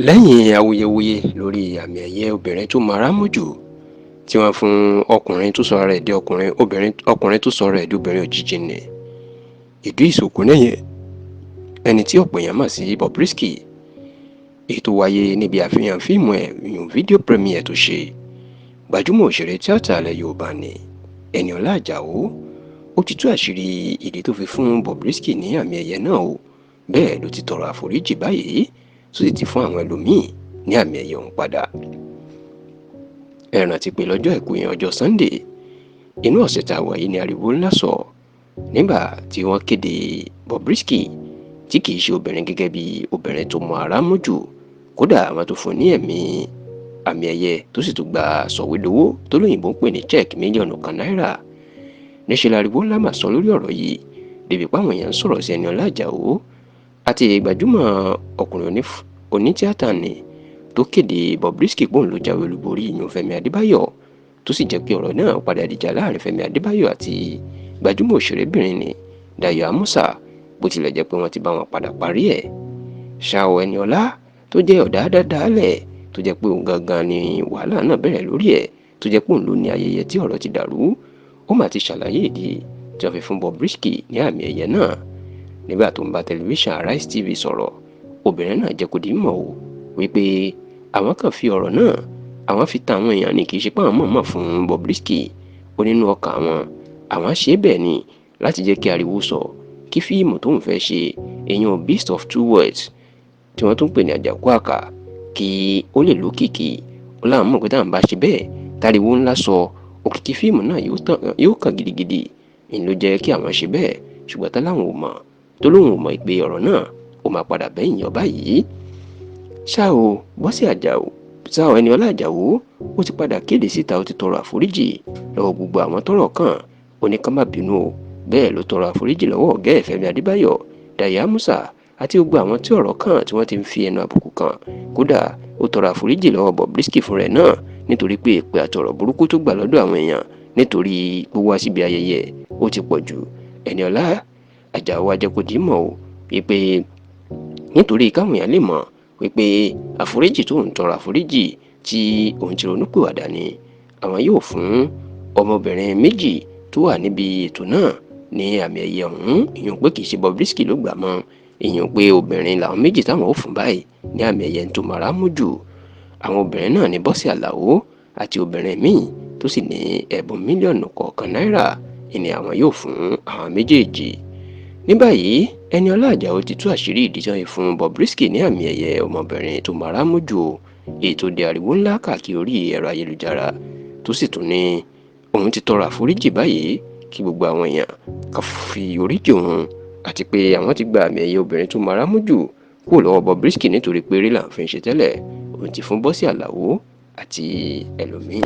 lẹ́yìn awuyewuye lórí àmì ẹ̀yẹ obìnrin tó mara mú jù tí wọ́n fún ọkùnrin tó sọra rẹ̀ di ọkùnrin tó sọra rẹ̀ di obìnrin òjijì ní Idris Okuneye, ẹni tí ọ̀pọ̀ èèyàn mọ̀ sí Bobrisky, èyí tó wáyé níbi àfihàn fíìmù ẹ̀ fídíò premiere tó ṣe. Gbajúmọ̀ òṣèré tíátà ilẹ̀ Yorùbá ni Ẹniọlá Àjàó ó ti tú àṣírí ìdí tó fi fún Bobrisky ní àmì ẹ̀yẹ náà o, bẹ́ẹ̀ ló ti tọrọ àforíjì báyìí tó sì ti fún àwọn ẹlòmíín ní àmì ẹ̀yẹ ọ̀hún padà. Ẹ rántí pé lọ́jọ́ àìkú yẹn, ọjọ́ Sunday inú ọ̀sẹ̀ tá a wà yìí ni ariwo ńlá sọ nígbà tí wọ́n kéde Bobrisky tí kìí ṣe obìnrin gẹ́gẹ́ bí obìnrin tó mọ ara mú jù, kódà àwọn tó fún ní àmì ẹ̀yẹ tó sì tún gba sọ̀wédowó tó lóyìnbó ń pè ní check mílíọ̀nù kan náírà. Níṣẹ́ lariwo ńlá mà sọ lórí ọ̀rọ̀ yìí débi páwọn èèyàn ń sọ̀rọ̀ sí Ẹniọlá Àjàó àti gbajúmọ̀ ọkùnrin onítíátà ni tó kéde Bobrisky pòun ló jáwé olúborí Fẹ́mi Adébáyọ̀, tó sì jẹ́ pé ọ̀rọ̀ náà padà dìjà láàrin Fẹ́mi Adébáyọ̀ àti gbajúmọ̀ òṣèrébìnrin ni Dayọ̀ Amusa, bó tilẹ̀ jẹ́ pé wọ́n ti bá wọn padà parí ẹ̀. Ṣá o, Ẹniọlá tó jẹ́ ọ̀dàdàdàálẹ̀ tó jẹ́ pé òun gangan ni wàhálà náà bẹ̀rẹ̀ lórí ẹ̀, tó jẹ́ pé òun ló ní ayẹyẹ tí ọ̀rọ̀ ti dàrú, ó mà ti ṣàlàyé ìdí tí wọ́n fi fún Bobrisky ní àmì ẹ̀yẹ náà. Nígbà tó ń bá tẹlifíṣàn Arise TV sọ̀rọ̀, obìnrin náà jẹ́ kó di mọ̀ o wípé àwọn kan fi ọ̀rọ̀ náà àwọn fi ta àwọn èèyàn ní, kì í ṣe pé àwọn mọ̀ọ́mọ̀ fún Bobrisky. Ó nínú ọkàn àwọn ṣe bẹ́ẹ̀ ni láti jẹ́ kí ariwo sọ kí fíìmù tóun fẹ́ ṣe èèyàn Beast of Two Worlds tí wọ́n tún pè ní Àjàkú Àkà kí ó lè lókìkí. Ó láwọn mọ̀ pé táwọn bá ṣe bẹ́ẹ̀ táriwo ńlá sọ òkìkí fíìmù náà yóò kàn gidigidi. Ìyẹn ló jẹ́ kí àwọn ṣe bẹ́ẹ̀, ṣùgbọ́n táláwọn ò mọ̀ tó lóun ò mọ̀ pé ọ̀rọ̀ náà ó máa padà bẹ́yìn yọ báyìí. Ṣá o, Ẹniọlá Àjàó ó ti padà kéde síta, ó ti tọrọ àforíjì lọ́wọ́ gbogbo àwọn tọ́rọ̀ kàn. Ó ní ká má bínú o, bẹ́ẹ̀ ló tọrọ àforíjì lọ́wọ́ ọ̀gá ẹ̀ Fẹ́mi Adébáyọ̀, Dayọ̀ Amusa àti gbogbo àwọn tí ọ̀rọ̀ kàn tí wọ́n ti ń fi ẹnu àbùkù kàn. Kódà ó tọrọ àforíjì lọ́wọ́ Bobrisky fún rẹ̀ náà nítorí pé èpè àtọ̀rọ̀ burúkú tó gbà lọ́dọ̀ àwọn èèyàn nítorí gbogbo síbi ayẹyẹ ó ti pọ̀ jù. Ẹniọlá Àjàó wá jẹ́ kó dì í mọ̀ o wípé nítorí káwọn èèyàn lè mọ̀ wípé àforíjì tó ń tọrọ àforíjì tí òun ti ronúpìwàdà ni àwọn yóò fún ọmọbìnrin méjì tó wà níbi ètò náà ní àmì ẹ̀yẹ ọ̀hún. Ìyẹn pé kì í ṣe Bobrisky ló gbà mọ́, ìyẹn pé obìnrin làwọn méjì táwọn ò fún báyìí ní àmì ẹ̀yẹ tó mara mú jù. Àwọn obìnrin náà ní Bọ́sẹ̀ Àlàó àti obìnrin míì tó sì ní ẹ̀bùn mílíọ̀nù kọ̀ọ̀kan náírà ìní àwọn yóò fún àwọn méjèèjì. Ní báyìí Ẹniọlá Àjàó ti tú àṣírí ìdí tí wọ́n fún Bobrisky ní àmì ẹ̀yẹ ọmọbìnrin tó mara mú jù, èyí tó di ariwo ńlá káàkiri orí ẹ̀rọ ayélujára, tó sì tún ní òun ti tọrọ àforíjì báyìí kí gbogbo àwọn èèyàn ká fi oríjì òun, àti pé àwọn ti gba àmì ẹ̀yẹ obìnrin tó mara mú jù kúrò lọ́wọ́ Bobrisky nítorí pé eré là ń fi ṣe tẹ́lẹ̀. Òun ti fún Bọ́sẹ̀ Àlàó àti ẹlòmíì.